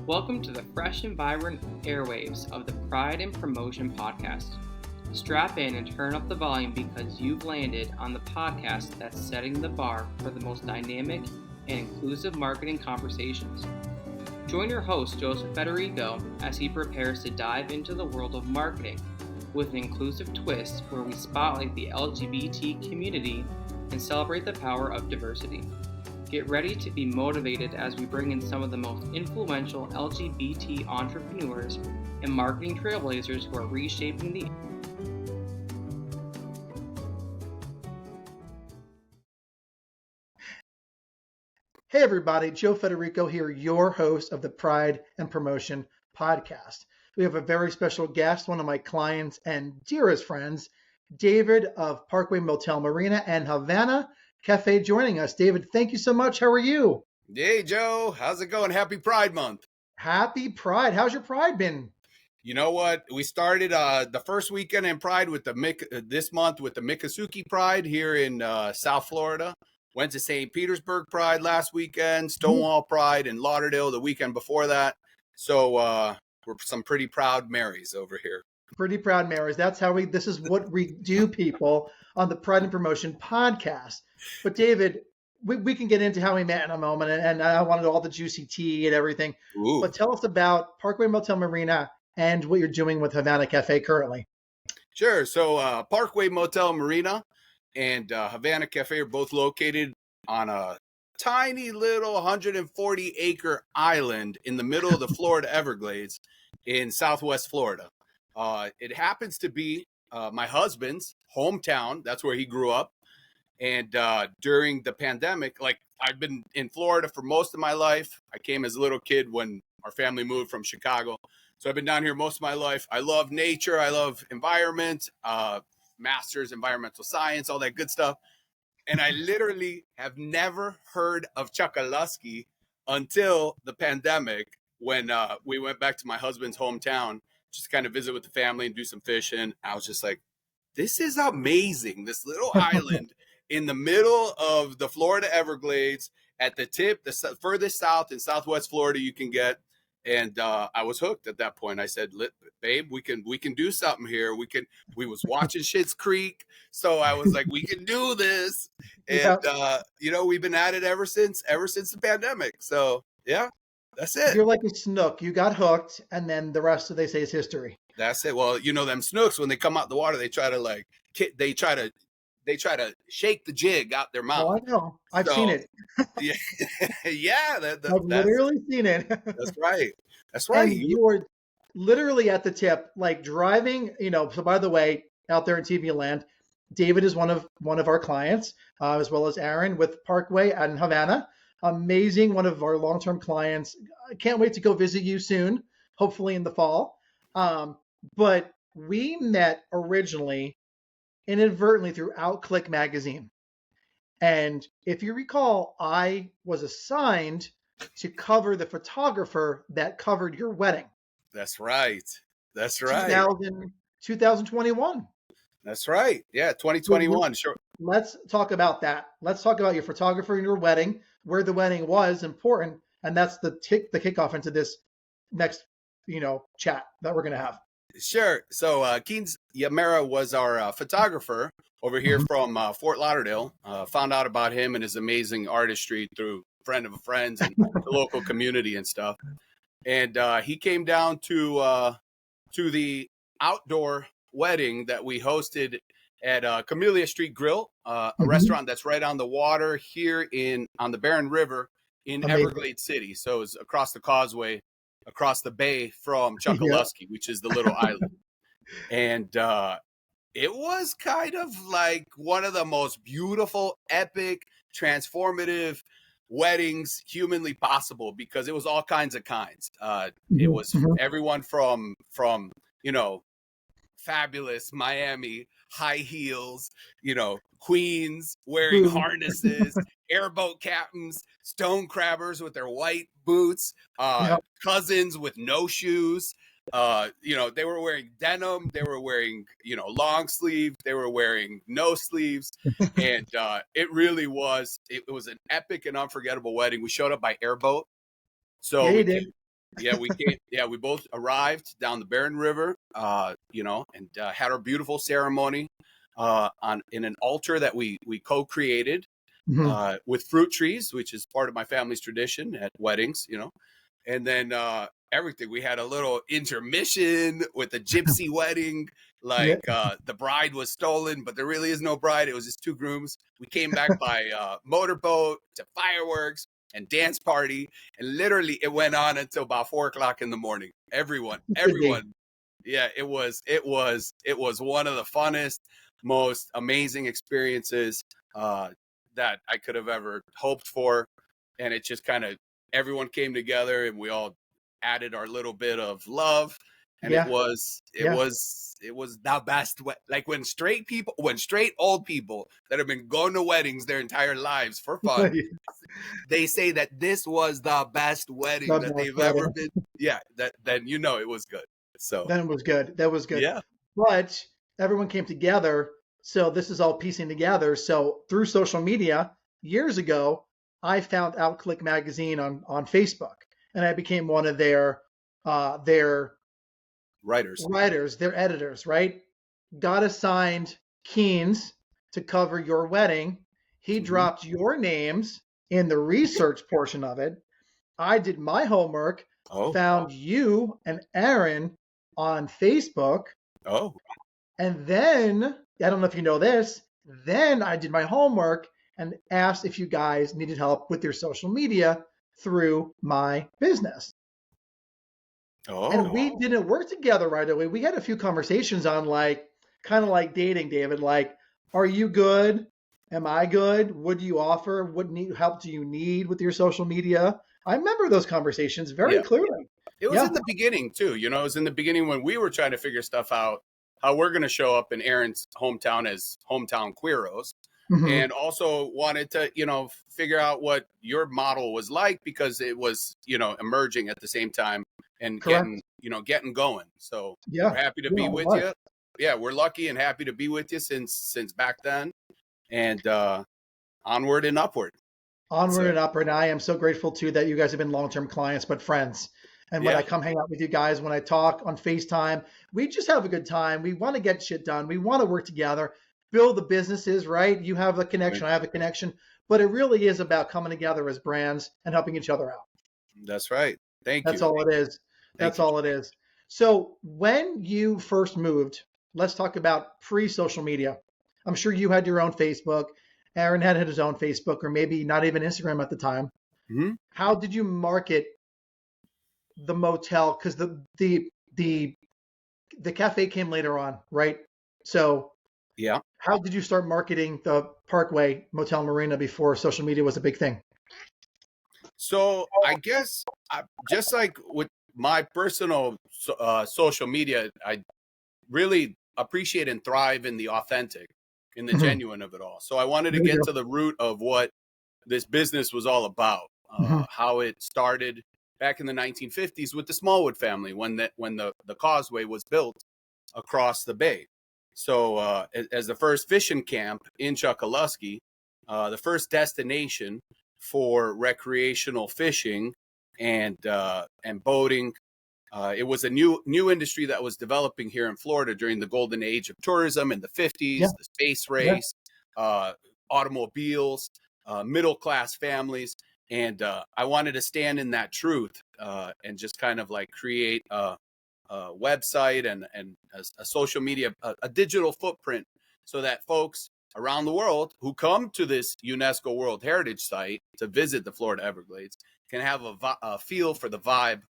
Welcome to the fresh and vibrant airwaves of the Pride and Promotion podcast. Strap in and turn up the volume because you've landed on the podcast that's setting the bar for the most dynamic and inclusive marketing conversations. Join your host, Joseph Federico, as he prepares to dive into the world of marketing with an inclusive twist where we spotlight the LGBT community and celebrate the power of diversity. Get ready to be motivated as we bring in some of the most influential LGBT entrepreneurs and marketing trailblazers who are reshaping the Hey everybody, Joe Federico here, your host of the Pride and Promotion podcast. We have a very special guest, one of my clients and dearest friends, David of Parkway Motel Marina and Havana Cafe joining us. David, thank you so much. How are you? Hey, Joe. How's it going? Happy Pride Month. Happy Pride. How's your Pride been? You know what? We started the first weekend in Pride with this month with the Miccosukee Pride here in South Florida. Went to St. Petersburg Pride last weekend, Stonewall Pride in Lauderdale the weekend before that. So we're some pretty proud Marys over here. Pretty proud Marys. That's how this is what we do, people, on the Pride and Promotion podcast. But David, we can get into how we met in a moment, and I wanted all the juicy tea and everything. Ooh. But tell us about Parkway Motel Marina and what you're doing with Havana Cafe currently. Sure. So Parkway Motel Marina and Havana Cafe are both located on a tiny little 140-acre island in the middle of the Florida Everglades in Southwest Florida. It happens to be my husband's hometown. That's where he grew up. And during the pandemic, I've been in Florida for most of my life. I came as a little kid when our family moved from Chicago. So I've been down here most of my life. I love nature. I love environment, master's environmental science, all that good stuff. And I literally have never heard of Chokoloskee until the pandemic when we went back to my husband's hometown just to kind of visit with the family and do some fishing. I was just like, this is amazing. This little island in the middle of the Florida Everglades at the tip, the furthest south in Southwest Florida you can get. And I was hooked at that point. I said, babe, we can do something here. We was watching Schitt's Creek. So I was like, we can do this. And, we've been at it ever since the pandemic. So yeah, that's it. You're like a snook. You got hooked, and then the rest of they say is history. That's it. Well, them snooks, when they come out the water, they try to shake the jig out their mouth. Oh, I know. I've seen it. Yeah. I've literally seen it. That's right. That's right. And you were literally at the tip, like driving, so by the way, out there in TV land, David is one of our clients, as well as Aaron with Parkway and Havana. Amazing. One of our long-term clients. I can't wait to go visit you soon, hopefully in the fall. But we met originally inadvertently through Outclick magazine. And if you recall, I was assigned to cover the photographer that covered your wedding. That's right. 2021. That's right. Yeah, 2021. Sure. Let's talk about that. Let's talk about your photographer and your wedding, where the wedding was important. And that's the kickoff into this next, chat that we're going to have. Sure. So Keynes Yamera was our photographer over here from Fort Lauderdale. Found out about him and his amazing artistry through a friend of a friend's and the local community and stuff. And he came down to the outdoor wedding that we hosted at Camellia Street Grill, a restaurant that's right on the water here on the Barron River in Everglades City. So it's across the causeway, across the bay from Chokoloskee, which is the little island. And it was kind of like one of the most beautiful, epic, transformative weddings humanly possible because it was all kinds of kinds. It was everyone from fabulous Miami high heels, queens wearing harnesses, airboat captains, stone crabbers with their white boots, cousins with no shoes. They were wearing denim, they were wearing, long sleeve, they were wearing no sleeves. And it was an epic and unforgettable wedding. We showed up by airboat. So we both arrived down the Barron River, and had our beautiful ceremony in an altar that we co-created with fruit trees, which is part of my family's tradition at weddings, and then everything. We had a little intermission with a gypsy wedding. Like the bride was stolen, but there really is no bride. It was just two grooms. We came back by motorboat to fireworks and dance party, and literally it went on until about 4:00 in the morning. Everyone. Yeah, it was one of the funnest, most amazing experiences that I could have ever hoped for. And it just kind of, everyone came together and we all added our little bit of love. And it was the best. Like when straight old people that have been going to weddings their entire lives for fun, they say that this was the best wedding that they've ever been. Yeah, then it was good. So then it was good. That was good. Yeah. But everyone came together. So this is all piecing together. So through social media, years ago, I found Outclick magazine on Facebook, and I became one of their writers, their editors, right? Got assigned Keen's to cover your wedding. He dropped your names in the research portion of it. I did my homework, found you and Aaron on Facebook. And then, I don't know if you know this, then I did my homework and asked if you guys needed help with your social media through my business. And we didn't work together right away. We had a few conversations on kind of like dating, David, like, are you good? Am I good? What do you offer? What help do you need with your social media? I remember those conversations very clearly. It was in the beginning too, it was in the beginning when we were trying to figure stuff out, how we're going to show up in Aaron's hometown as hometown queeros. And also wanted to, figure out what your model was like, because it was, emerging at the same time and getting going. So we're happy to be with you. Yeah, we're lucky and happy to be with you since back then, and onward and upward. And upward. And I am so grateful too that you guys have been long-term clients, but friends. And when I come hang out with you guys, when I talk on FaceTime, we just have a good time. We want to get shit done. We want to work together, build the businesses, right? You have a connection, I have a connection, but it really is about coming together as brands and helping each other out. That's right. That's all it is. That's all it is. So when you first moved, let's talk about pre-social media. I'm sure you had your own Facebook. Aaron had his own Facebook, or maybe not even Instagram at the time. How did you market the motel? Because the cafe came later on, right? So how did you start marketing the Parkway Motel Marina before social media was a big thing? So I guess just like with my personal social media, I really appreciate and thrive in the authentic, in the genuine of it all. So I wanted to get to the root of what this business was all about, how it started back in the 1950s with the Smallwood family, when the causeway was built across the bay. So as the first fishing camp in Chokoloskee, the first destination for recreational fishing and boating, it was a new industry that was developing here in Florida during the golden age of tourism in the 50s, the space race, automobiles, middle-class families. And I wanted to stand in that truth and just kind of like create a website and a social media, a digital footprint, so that folks around the world who come to this UNESCO World Heritage Site to visit the Florida Everglades can have a feel for the vibe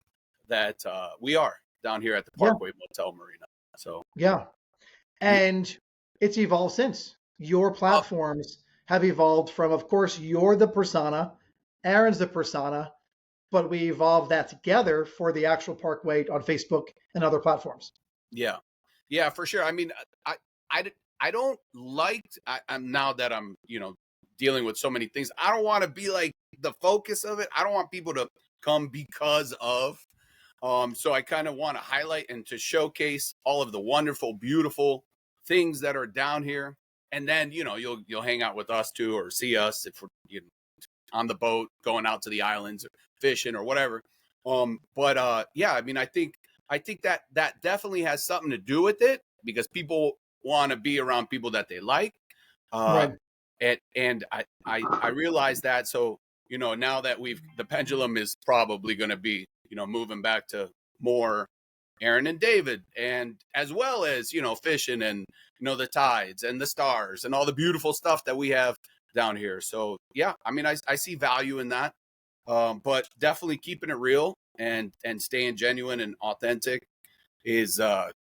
that we are down here at the Parkway Motel Marina. So and it's evolved since. Your platforms have evolved from, of course, you're the persona, Aaron's the persona, but we evolved that together for the actual Parkway on Facebook and other platforms. Yeah, for sure. I mean, I don't like, I'm now that I'm, dealing with so many things, I don't want to be like the focus of it. I don't want people to come because of, so I kind of want to highlight and to showcase all of the wonderful, beautiful things that are down here. And then, you'll hang out with us too, or see us if we're on the boat going out to the islands or fishing or whatever. Yeah, I mean, I think that definitely has something to do with it, because people want to be around people that they like. Uh, Right. and I realize that. So, now that the pendulum is probably going to be, moving back to more Aaron and David, and as well as, fishing and, the tides and the stars and all the beautiful stuff that we have down here. So, yeah, I mean, I see value in that. But definitely keeping it real and staying genuine and authentic is the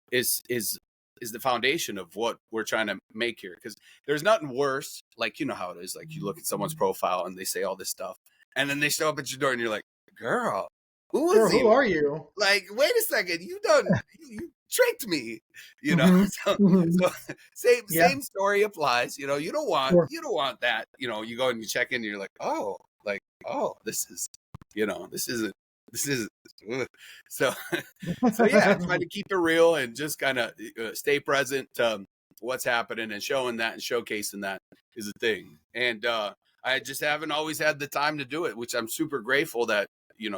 foundation of what we're trying to make here. Because there's nothing worse, like, you know how it is, like you look at someone's profile and they say all this stuff, and then they show up at your door and you're like, girl, Girl, who are you? like, wait a second, you tricked me, Mhm. so, Mhm. so same Yeah. same story applies. You don't want Sure. that. You go and you check in and you're like, oh, this is, this is ugh. So so yeah, trying to keep it real and just kind of stay present to what's happening, and showing that and showcasing that is a thing. And I just haven't always had the time to do it, which I'm super grateful that,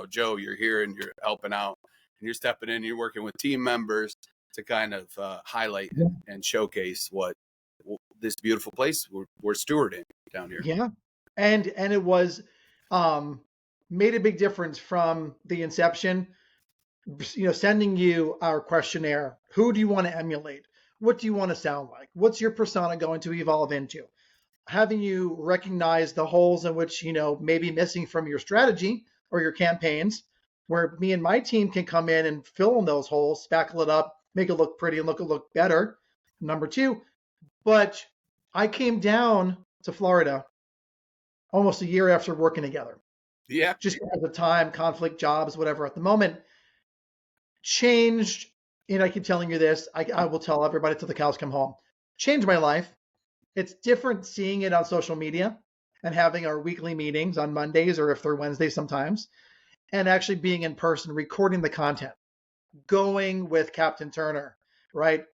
Joe, you're here and you're helping out and you're stepping in, you're working with team members to kind of highlight Yeah. and showcase what this beautiful place we're stewarding down here. Yeah. And it was um made a big difference from the inception, sending you our questionnaire. Who do you want to emulate? What do you want to sound like? What's your persona going to evolve into? Having you recognize the holes in which, may be missing from your strategy or your campaigns, where me and my team can come in and fill in those holes, spackle it up, make it look pretty and look better. Number two, but I came down to Florida almost a year after working together, Yeah. just because of time, conflict, jobs, whatever at the moment. Changed, and I keep telling you this, I will tell everybody till the cows come home. Changed my life. It's different seeing it on social media and having our weekly meetings on Mondays, or if they're Wednesdays sometimes, and actually being in person, recording the content, going with Captain Turner, right,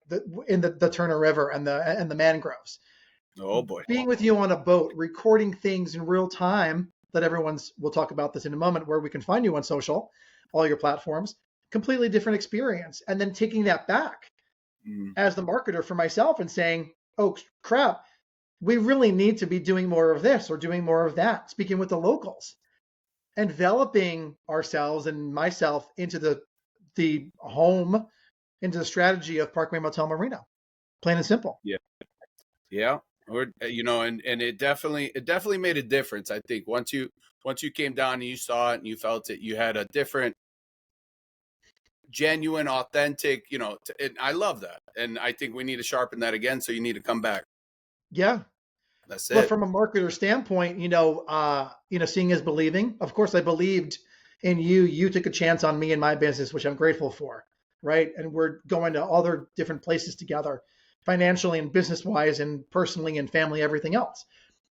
in the Turner River and the mangroves, Oh boy. being with you on a boat, recording things in real time that we'll talk about this in a moment, where we can find you on social, all your platforms, completely different experience. And then taking that back as the marketer for myself and saying, oh crap, we really need to be doing more of this or doing more of that, speaking with the locals, enveloping ourselves and myself into the home, into the strategy of Parkway Motel Marina, plain and simple. Yeah. Yeah. Or, and it definitely made a difference. I think once you came down and you saw it and you felt it, you had a different, genuine, authentic, and I love that. And I think we need to sharpen that again. So you need to come back. Yeah. That's But it. from a marketer standpoint, seeing is believing. Of course, I believed in you. You took a chance on me and my business, which I'm grateful for, right? And we're going to other different places together, financially and business wise, and personally and family, everything else.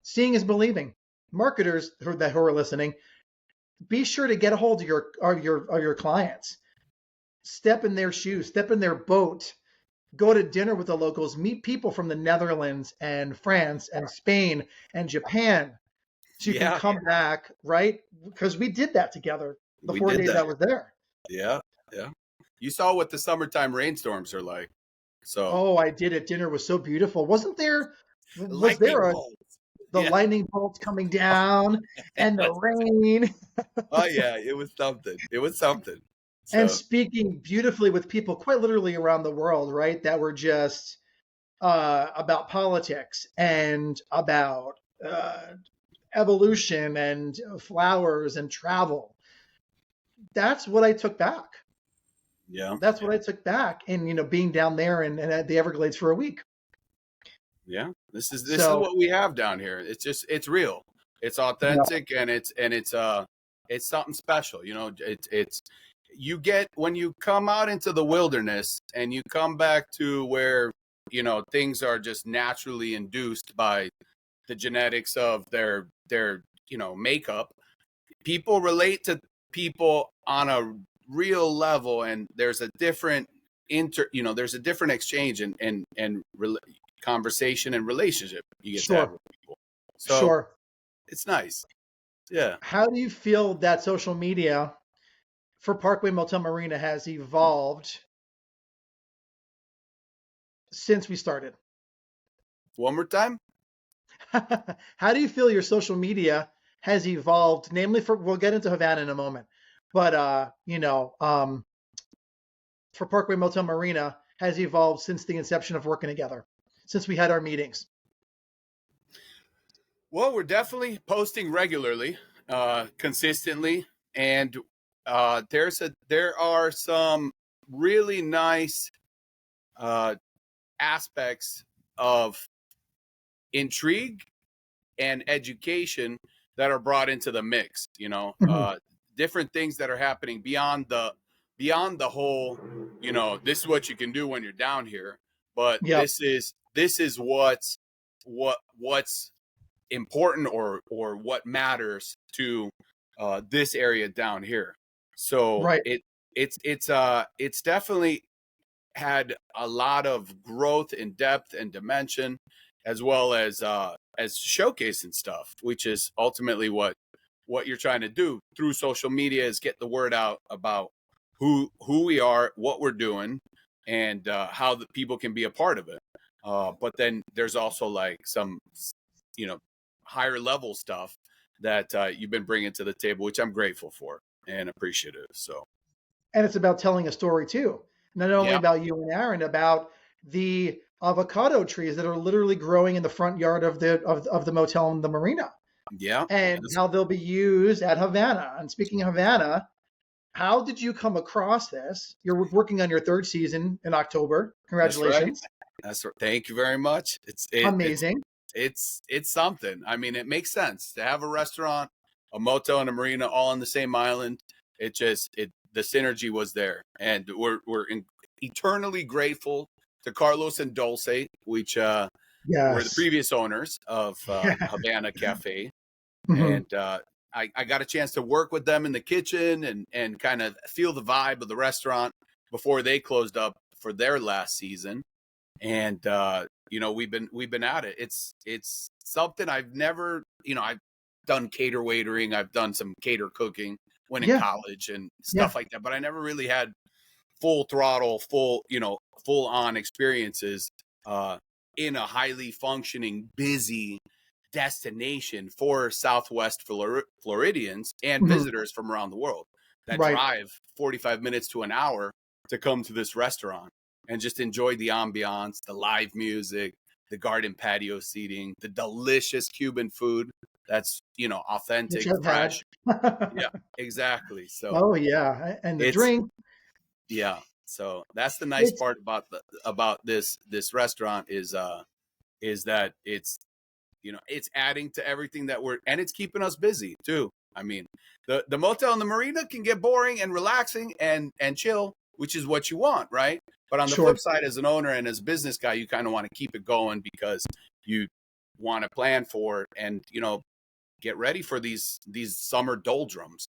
Seeing is believing. Marketers who are listening, be sure to get a hold of your clients. Step in their shoes, step in their boat, go to dinner with the locals, meet people from the Netherlands and France and Spain and Japan, so you can Yeah. come back, right? Because we did that together the We 4 did days I that. was there. Yeah. Yeah. You saw what the summertime rainstorms are like. So Oh, I did it. Dinner was so beautiful. Was there lightning a bolts. the Yeah. lightning bolts coming down and the rain? Oh yeah. It was something. And So speaking beautifully with people quite literally around the world, right? That were just about politics and about evolution and flowers and travel. That's what I took back. yeah. That's what I took back, and being down there and at the Everglades for a week. Yeah. This is So what we have down here. It's real. It's yeah, authentic, and it's something special. It's you get when you come out into the wilderness and you come back to where, things are just naturally induced by the genetics of their makeup. People relate to people on a real level, and there's a different there's a different exchange and conversation and relationship you get to have sure, with people. So sure. it's nice. Yeah. How do you feel that social media for Parkway Motel Marina has evolved since we started? One more time. How do you feel your social media has evolved? Namely, we'll get into Havana in a moment, but for Parkway Motel Marina has evolved since the inception of working together, since we had our meetings. Well, we're definitely posting regularly, consistently, and there are some really nice aspects of intrigue and education that are brought into the mix. Different things that are happening beyond the whole. This is what you can do when you're down here, but Yep. this is what's important or what matters to this area down here. So Right. it's definitely had a lot of growth in depth and dimension, as well as showcasing stuff, which is ultimately what you're trying to do through social media, is get the word out about who we are, what we're doing, and how the people can be a part of it. But then there's also like some higher level stuff that you've been bringing to the table, which I'm grateful for and appreciative. So, and it's about telling a story too, not only yeah, about you and Aaron, about the avocado trees that are literally growing in the front yard of the motel and the marina, yeah, and how they'll be used at Havana. And speaking of Havana, how did you come across this? You're working on your third season in October. Congratulations. That's right. Thank you very much. Amazing. It's something. I mean, it makes sense to have a restaurant, a motel, and a marina all on the same island. The synergy was there, and we're eternally grateful to Carlos and Dulce, which were the previous owners of Havana Cafe, and I got a chance to work with them in the kitchen and kind of feel the vibe of the restaurant before they closed up for their last season. And we've been at it. It's something I've never, I've done cater waitering, I've done some cater cooking when in college and stuff like that, but I never really had full throttle, full on experiences in a highly functioning, busy destination for Southwest Floridians and visitors from around the world that drive 45 minutes to an hour to come to this restaurant and just enjoy the ambiance, the live music, the garden patio seating, the delicious Cuban food that's, authentic, fresh. Yeah, exactly. So, and the drink. Yeah. So that's the nice part about this restaurant is that it's adding to everything that and it's keeping us busy too. I mean, the motel and the marina can get boring and relaxing and chill, which is what you want, right? But on the flip side, as an owner and as a business guy, you kind of want to keep it going because you want to plan for it and get ready for these summer doldrums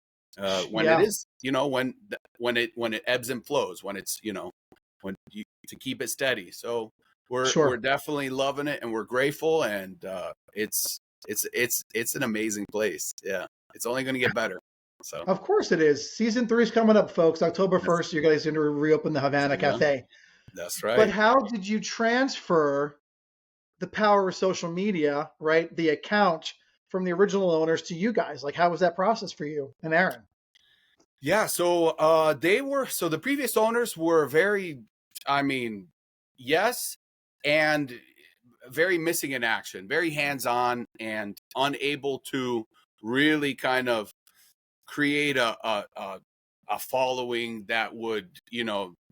when it is when it ebbs and flows, when it's to keep it steady. So we're definitely loving it and we're grateful, and it's an amazing place. Yeah, it's only going to get better. So of course it is. Season 3 is coming up, folks. October 1st, you guys are going to reopen the Havana Cafe. That's right. But how did you transfer the power of social media, right? The account from the original owners to you guys? Like, how was that process for you and Aaron? Yeah. So the previous owners were very, yes, and very missing in action, very hands-on and unable to really kind of create a following that would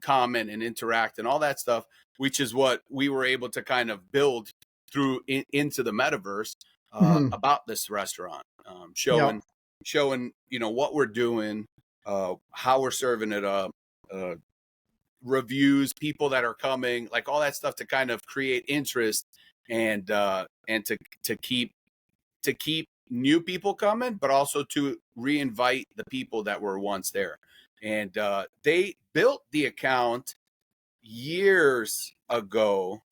comment and interact and all that stuff, which is what we were able to kind of build through into the metaverse about this restaurant, showing what we're doing, how we're serving it up, reviews, people that are coming, like all that stuff to kind of create interest and to keep new people coming, but also to reinvite the people that were once there. And they built the account years ago,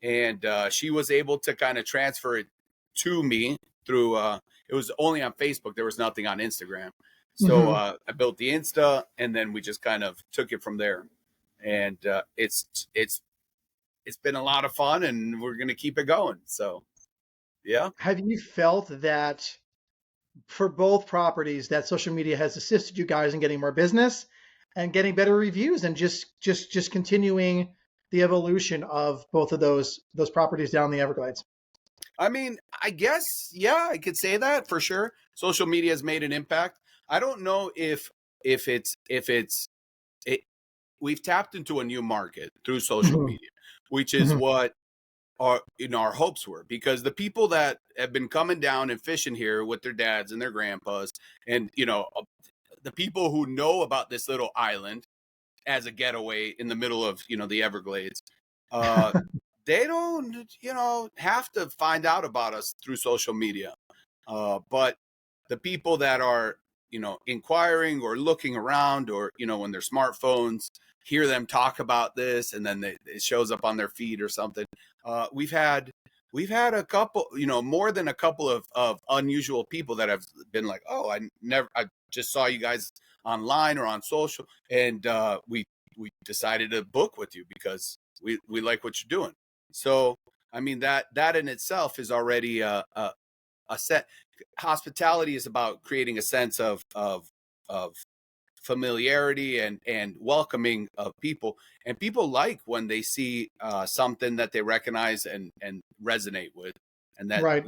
and she was able to kind of transfer it to me through it was only on Facebook. There was nothing on Instagram. So I built the Insta, and then we just kind of took it from there. And it's been a lot of fun, and we're going to keep it going. So, yeah. Have you felt that for both properties that social media has assisted you guys in getting more business and getting better reviews and just continuing the evolution of both of those properties down the Everglades? I mean, I guess, yeah, I could say that for sure. Social media has made an impact. I don't know if we've tapped into a new market through social Mhm. media, which is Mhm. what our hopes were, because the people that have been coming down and fishing here with their dads and their grandpas, and the people who know about this little island as a getaway in the middle of the Everglades, uh they don't have to find out about us through social media, but the people that are inquiring or looking around, or when their smartphones hear them talk about this, and then it shows up on their feed or something. We've had a couple, more than a couple of unusual people that have been like, oh, I just saw you guys online or on social, and we decided to book with you because we like what you're doing. So I mean, that in itself is already a set. Hospitality is about creating a sense of familiarity and welcoming of people, and people like when they see something that they recognize and resonate with, and that Right.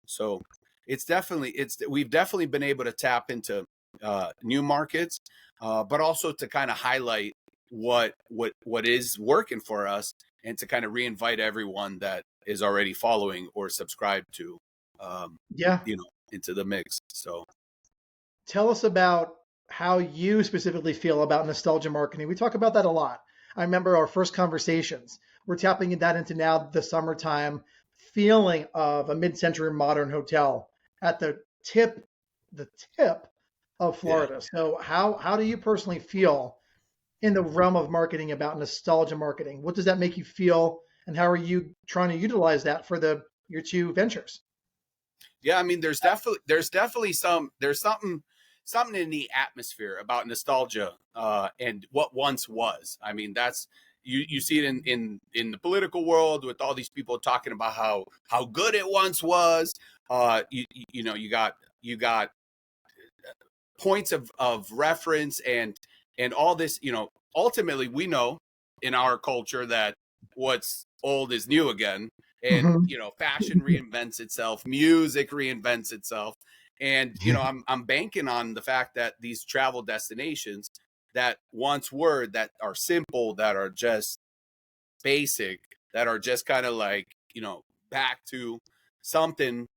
so we've definitely been able to tap into new markets, but also to kind of highlight what is working for us, and to kind of reinvite everyone that is already following or subscribed to um, Yeah. into the mix. So Tell us about how you specifically feel about nostalgia marketing. We talk about that a lot. I remember our first conversations. We're tapping that into now the summertime feeling of a mid-century modern hotel at the tip of yeah. Florida. So how do you personally feel in the realm of marketing about nostalgia marketing? What does that make you feel, and how are you trying to utilize that for your two ventures? Yeah, I mean, there's definitely something in the atmosphere about nostalgia, and what once was. I mean, that's you see it in the political world, with all these people talking about how good it once was. You got points of reference, and all this. Ultimately, we know in our culture that what's old is new again, and Mhm. fashion reinvents itself, music reinvents itself, and I'm banking on the fact that these travel destinations that once were, that are simple, that are just basic, that are just kind of like back to something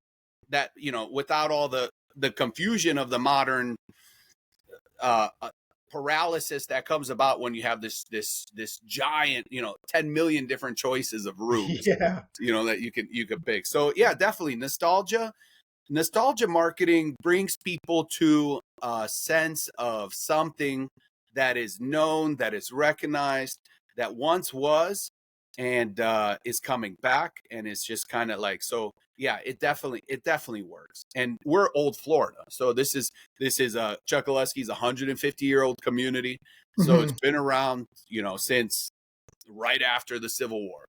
that without all the confusion of the modern uh, paralysis that comes about when you have this giant 10 million different choices of rooms Yeah. that you could pick. So yeah, definitely nostalgia marketing brings people to a sense of something that is known, that is recognized, that once was, and is coming back, and it's just kind of like, so yeah, it definitely works. And we're old Florida, so this is Chokoloskee 150-year-old community, so it's Mhm. been around since right after the Civil War,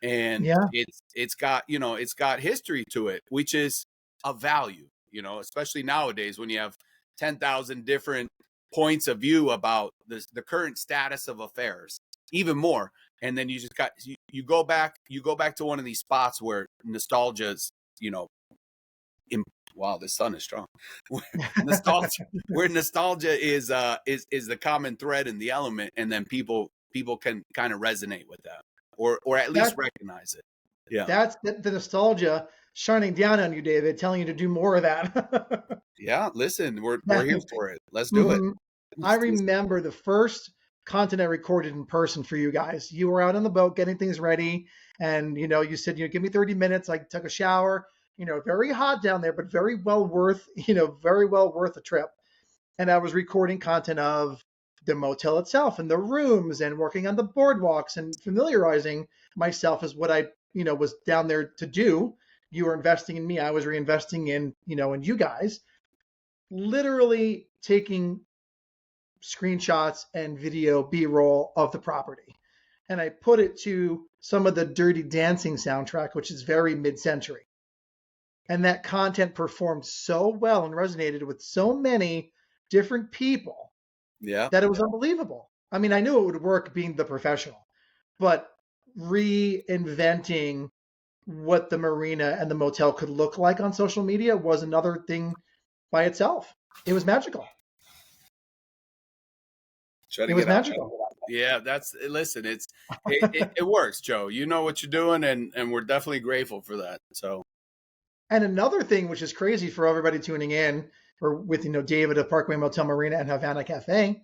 and Yeah. it's got history to it, which is a value, especially nowadays when you have 10,000 different points of view about the current status of affairs, even more. And then you go back to one of these spots where nostalgia's, you know, in, wow, the sun is strong. nostalgia, where nostalgia is the common thread in the element, and then people can kind of resonate with that, or at least That recognize it. Yeah. that's the nostalgia shining down on you, David, telling you to do more of that. Yeah, listen, we're here for it. Let's do it. Mhm. I remember the first content I recorded in person for you guys. You were out on the boat getting things ready, and you said, give me 30 minutes. I took a shower. Very hot down there, but very well worth, very well worth the trip. And I was recording content of the motel itself and the rooms and working on the boardwalks and familiarizing myself as what I, was down there to do. You were investing in me. I was reinvesting in, in you guys. Literally taking screenshots and video B-roll of the property. And I put it to some of the Dirty Dancing soundtrack, which is very mid-century. And that content performed so well and resonated with so many different people that it was unbelievable. I mean, I knew it would work being the professional, but reinventing what the marina and the motel could look like on social media was another thing by itself. It was magical. It was magical. Yeah, listen, it works, Joe. You know what you're doing, and we're definitely grateful for that. So, and another thing which is crazy for everybody tuning in, or with David of Parkway Motel Marina and Havana Cafe,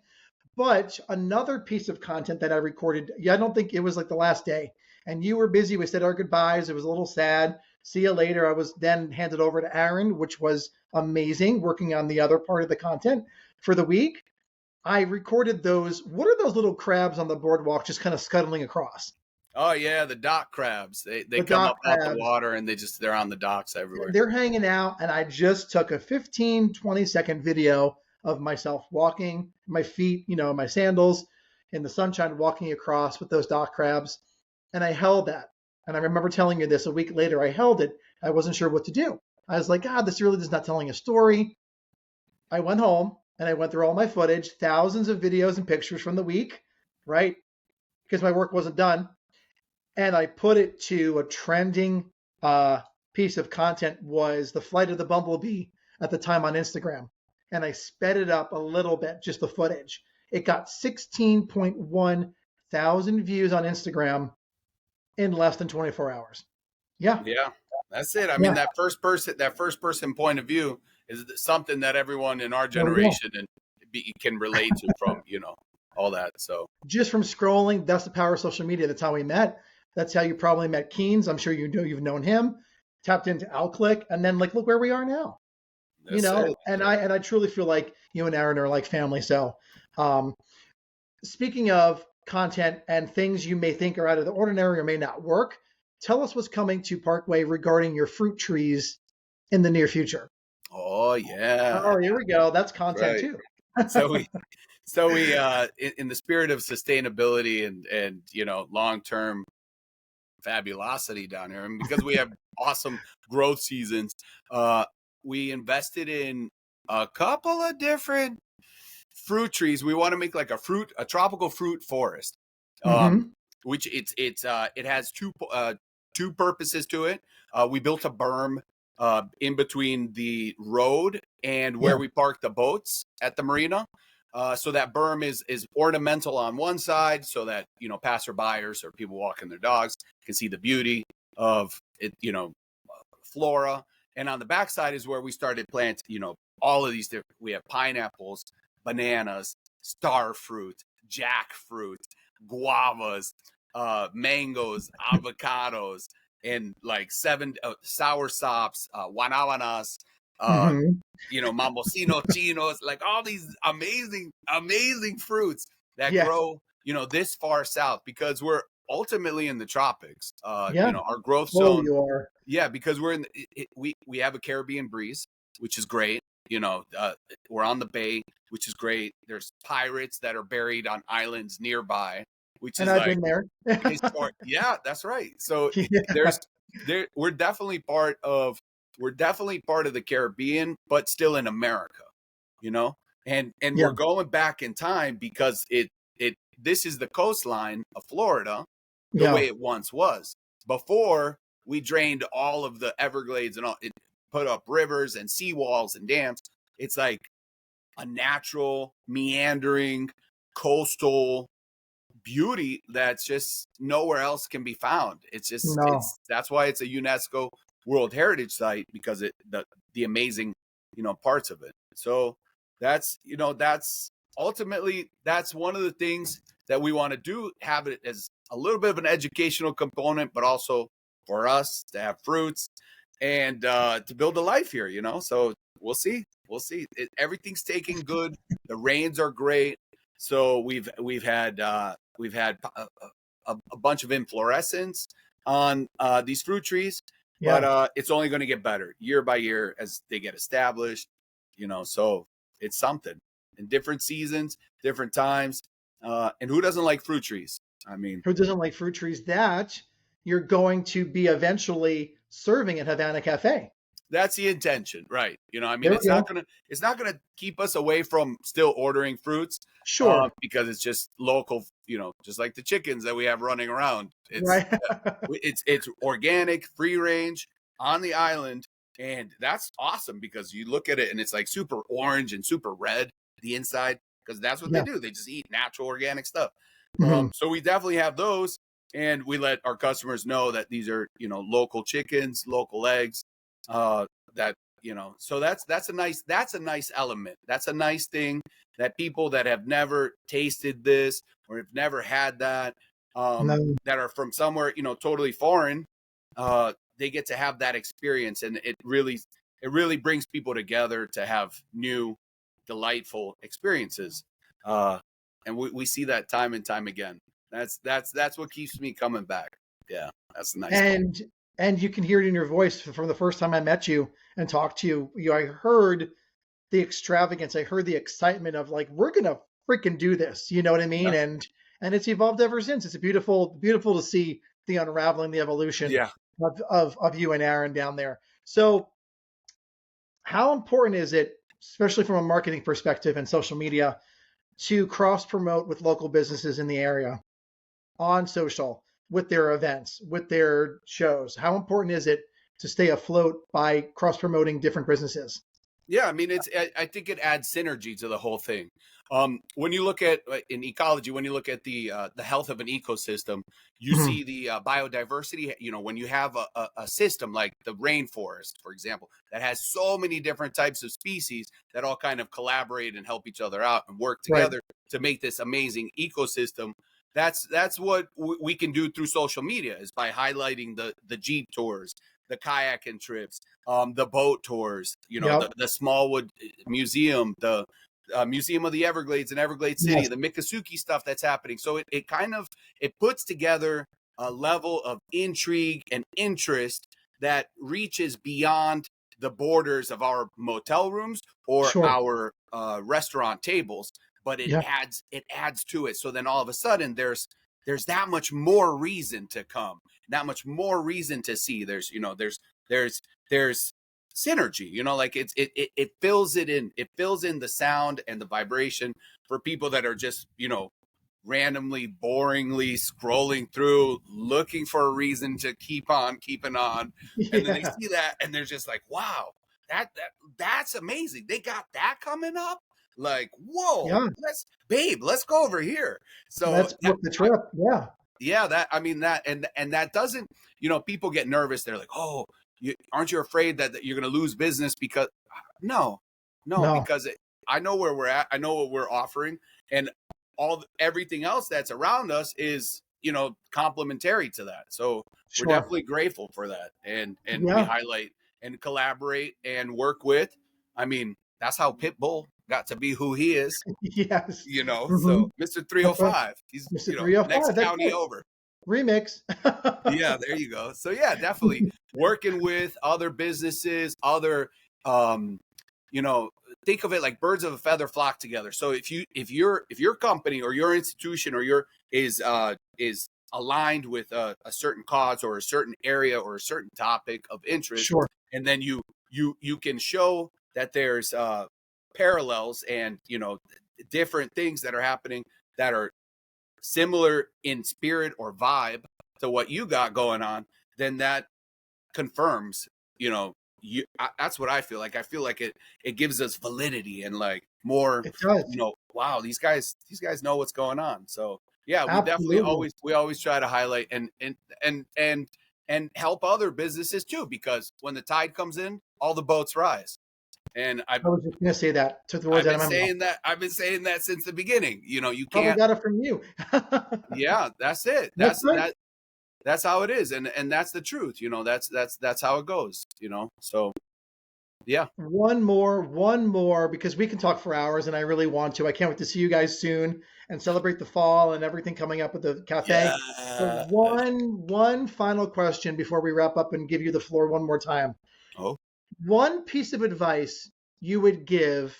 but another piece of content that I recorded. I don't think it was like the last day, and you were busy. We said our goodbyes. It was a little sad. See you later. I was then handed over to Aaron, which was amazing, working on the other part of the content for the week. I recorded those. What are those little crabs on the boardwalk just kind of scuttling across? Oh yeah, the dock crabs. They come up out the water and they're on the docks everywhere. They're hanging out, and I just took a 15-20-second video of myself walking, my feet, my sandals in the sunshine, walking across with those dock crabs. And I held that. And I remember telling you this a week later. I held it. I wasn't sure what to do. I was like, God, this really is not telling a story. I went home and I went through all my footage, thousands of videos and pictures from the week, right? Because my work wasn't done. And I put it to a trending piece of content was the flight of the bumblebee at the time on Instagram. And I sped it up a little bit, just the footage. It got 16.1 thousand views on Instagram in less than 24 hours. Yeah. Yeah, that's it. I mean, that first person point of view is something that everyone in our generation can relate to from, all that. So just from scrolling, that's the power of social media. That's how we met. That's how you probably met Keynes. I'm sure you've known him, tapped into OutClick, and then look where we are now. And I truly feel like you and Aaron are like family. So speaking of content and things you may think are out of the ordinary or may not work, tell us what's coming to Parkway regarding your fruit trees in the near future. Oh yeah. Oh, here we go. That's content too. So we in the spirit of sustainability and long-term fabulosity down here, and because we have awesome growth seasons, we invested in a couple of different fruit trees. We want to make like a tropical fruit forest, which it has two purposes to it. We built a berm in between the road and where we park the boats at the marina. So that berm is ornamental on one side so that, passerbyers or people walking their dogs can see the beauty of it, flora. And on the backside is where we started planting, all of these different, we have pineapples, bananas, star fruit, jackfruit, guavas, mangoes, avocados, and like 7 sour sops, guanabanas, mambosino chinos, like all these amazing fruits that grow, this far south, because we're ultimately in the tropics. Our growth zone. You are. Yeah, because we're we have a Caribbean breeze, which is great. We're on the bay, which is great. There's pirates that are buried on islands nearby, which is I've been there. Yeah, that's right. So we're definitely part of the Caribbean, but still in America, and we're going back in time because this is the coastline of Florida, the way it once was. Before we drained all of the Everglades and put up rivers and seawalls and dams. It's like a natural, meandering, coastal beauty that's just nowhere else can be found. It's just that's why it's a UNESCO World Heritage Site, because the amazing parts of it. So that's ultimately that's one of the things that we want to do, have it as a little bit of an educational component, but also for us to have fruits and to build a life here, So we'll see. Everything's taking good. The rains are great. So we've had a bunch of inflorescence on these fruit trees, but it's only going to get better year by year as they get established. So it's something. in different seasons, different times. And who doesn't like fruit trees? I mean, Who doesn't like fruit trees that you're going to be eventually serving at Havana Cafe? that's the intention, right? I mean, There we go. it's not gonna keep us away from still ordering fruits, Sure. because it's just local, just like the chickens that we have running around. Right. It's organic, free range on the island, and that's awesome because you look at it and it's like super orange and super red the inside because that's what Yeah. they do. They just eat natural organic stuff. Mhm. So we definitely have those, and we let our customers know that these are local chickens, local eggs. That so that's a nice element. That's a nice thing that people that have never tasted this or have never had that, No. that are from somewhere totally foreign, they get to have that experience, and it really brings people together to have new, delightful experiences. And we see that time and time again. That's what keeps me coming back. Yeah, that's the nice part. And you can hear it in your voice from the first time I met you and talked to you. I heard the extravagance. I heard the excitement of like, we're gonna freaking do this. You know what I mean? Yeah. And it's evolved ever since. It's a beautiful to see the unraveling, the evolution Yeah. of you and Aaron down there. So how important is it, especially from a marketing perspective and social media, to cross promote with local businesses in the area on social, with their events, with their shows? How important is it to stay afloat by cross promoting different businesses? Yeah, I mean, I think it adds synergy to the whole thing. When you look at in ecology, when you look at the health of an ecosystem, you Mhm. see the biodiversity. When you have a system like the rainforest, for example, that has so many different types of species that all kind of collaborate and help each other out and work Right. together to make this amazing ecosystem. That's what we can do through social media, is by highlighting the Jeep tours, the kayaking trips, the boat tours, Yep. the Smallwood Museum, the Museum of the Everglades in Everglades City, Yes. the Miccosukee stuff that's happening. So it puts together a level of intrigue and interest that reaches beyond the borders of our motel rooms or Sure. our restaurant tables, but Yeah. it adds to it. So then all of a sudden there's that much more reason to come, that much more reason to see. There's there's synergy, like it fills it in. It fills in the sound and the vibration for people that are just randomly, boringly scrolling through, looking for a reason to keep on keeping on, and then they Yeah. see that and they're just like, wow, that's amazing. They got that coming up. Like, whoa, Yeah. let's go over here. So Let's book the trip. Yeah. yeah, that, I mean, that, and that doesn't, people get nervous. They're like, oh, aren't you afraid that you're going to lose business? Because no, No. because I know where we're at. I know what we're offering, and everything else that's around us is, complementary to that. So we're Sure. definitely grateful for that. And we Yeah. highlight and collaborate and work with. I mean, that's how Pitbull got to be who he is. Yes. So Mhm. Mr. That's right. 305, he's, Mr. next 305. That's county it. over. Remix. Yeah, there you go. So yeah, definitely working with other businesses, other, think of it like birds of a feather flock together. So if your company or your institution or is aligned with a certain cause or a certain area or a certain topic of interest, Sure. and then you can show that there's parallels and different things that are happening that are similar in spirit or vibe to what you got going on, then that confirms, that's what I feel like. I feel like it gives us validity and like more, It does. wow, these guys know what's going on. So yeah, we definitely Absolutely. always try to highlight and help other businesses too, because when the tide comes in, all the boats rise. And I was just going to say that. Took the words I've out of my mouth. been saying that since the beginning. You Probably can't. got it from you. Yeah, that's it. That's good. That's how it is, and that's the truth. That's how it goes. So yeah. One more, because we can talk for hours and I really want to. I can't wait to see you guys soon and celebrate the fall and everything coming up at the cafe. But Yeah. one final question before we wrap up and give you the floor one more time. Oh. One piece of advice you would give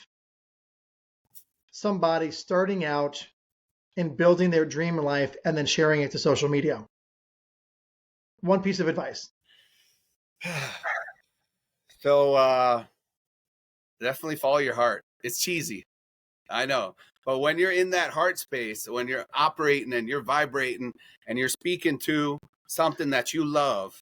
somebody starting out and building their dream life and then sharing it to social media? One piece of advice. So definitely follow your heart. It's cheesy, I know, but when you're in that heart space, when you're operating and you're vibrating and you're speaking to something that you love,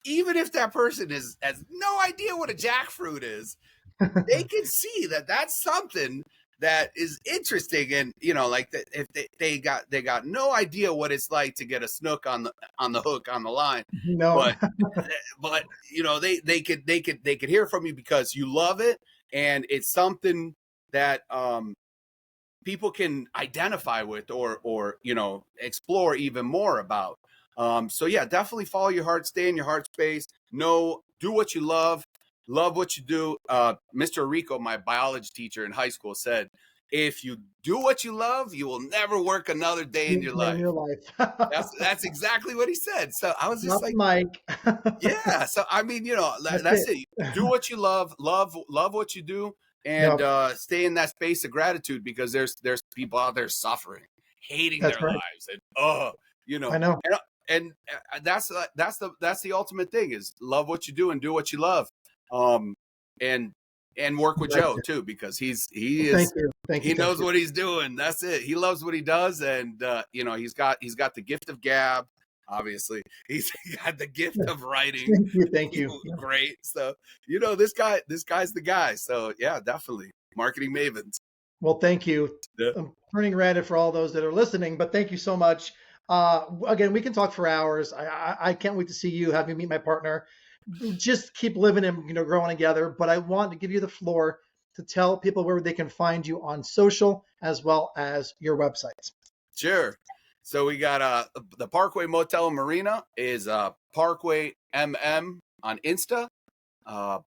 even if that person has no idea what a jackfruit is, they can see that that's something that is interesting. And like if they got no idea what it's like to get a snook on the hook on the line, No. but they could hear from you because you love it, and it's something that people can identify with or explore even more about. So yeah, definitely follow your heart, stay in your heart space, do what you love what you do. Mr. Rico, my biology teacher in high school, said, if you do what you love, you will never work another day in your life. That's exactly what he said. So I was just Mike. Yeah. So I mean, that's it. Do what you love what you do, and stay in that space of gratitude, because there's people out there suffering, hating their lives, and I know. And that's the ultimate thing, is love what you do and do what you love. And work with Joe too, because he knows what he's doing. That's it. He loves what he does, and he's got the gift of gab. Obviously, he's got the gift of writing. Thank you. Great. So this guy's the guy. So yeah, definitely marketing mavens. Well, thank you. Yeah. I'm turning red for all those that are listening, but thank you so much. Again, we can talk for hours. I can't wait to see you, have you meet my partner. Just keep living and growing together. But I want to give you the floor to tell people where they can find you on social, as well as your website. Sure. So we got the Parkway Motel and Marina is Parkway MM on Insta,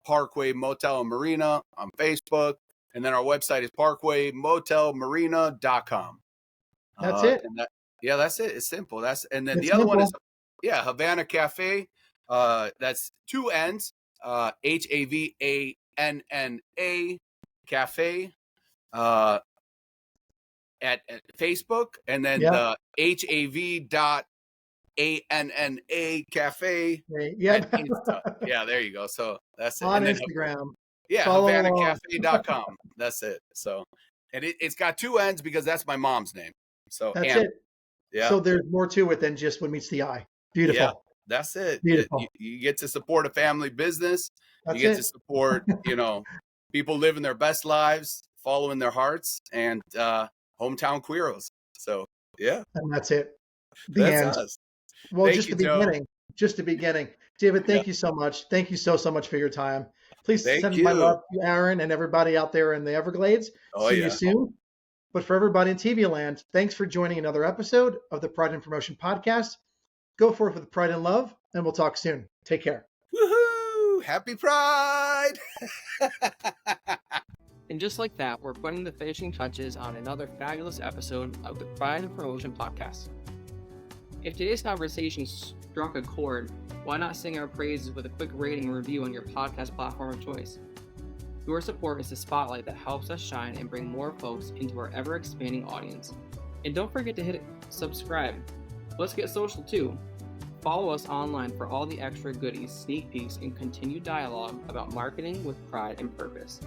Parkway Motel and Marina on Facebook, and then our website is parkwaymotelmarina.com. That's it. Yeah, that's it. It's simple. And then it's the other simple. one is Havana Cafe. That's 2 N's, HAVANNA Cafe, at Facebook, and then the HAV.ANNA Cafe. Yeah. Yeah, there you go. So that's it. On and Instagram. Yeah, HavanaCafe.com. That's it. So, and it's got 2 N's because that's my mom's name. So that's it. Yeah. So there's more to it than just what meets the eye. Beautiful. Yeah, that's it. Beautiful. You get to support a family business. That's you get to support, people living their best lives, following their hearts, and hometown queeros. So yeah. And that's it. That's end. Us. Well, just the beginning. Just the beginning. David, thank you so much. Thank you so much for your time. Please send my love to Aaron and everybody out there in the Everglades. See you soon. But for everybody in TV land, thanks for joining another episode of the Pride and Promotion Podcast. Go forth with pride and love, and we'll talk soon. Take care. Woohoo! Happy Pride! And just like that, we're putting the finishing touches on another fabulous episode of the Pride and Promotion Podcast. If today's conversation struck a chord, why not sing our praises with a quick rating and review on your podcast platform of choice? Your support is the spotlight that helps us shine and bring more folks into our ever-expanding audience. And don't forget to hit subscribe. Let's get social too. Follow us online for all the extra goodies, sneak peeks, and continued dialogue about marketing with pride and purpose.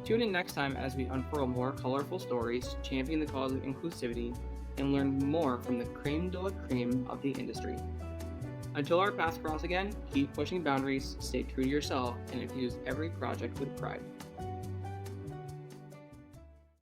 Tune in next time as we unfurl more colorful stories, champion the cause of inclusivity, and learn more from the creme de la creme of the industry. Until our paths cross again, keep pushing boundaries, stay true to yourself, and infuse every project with pride.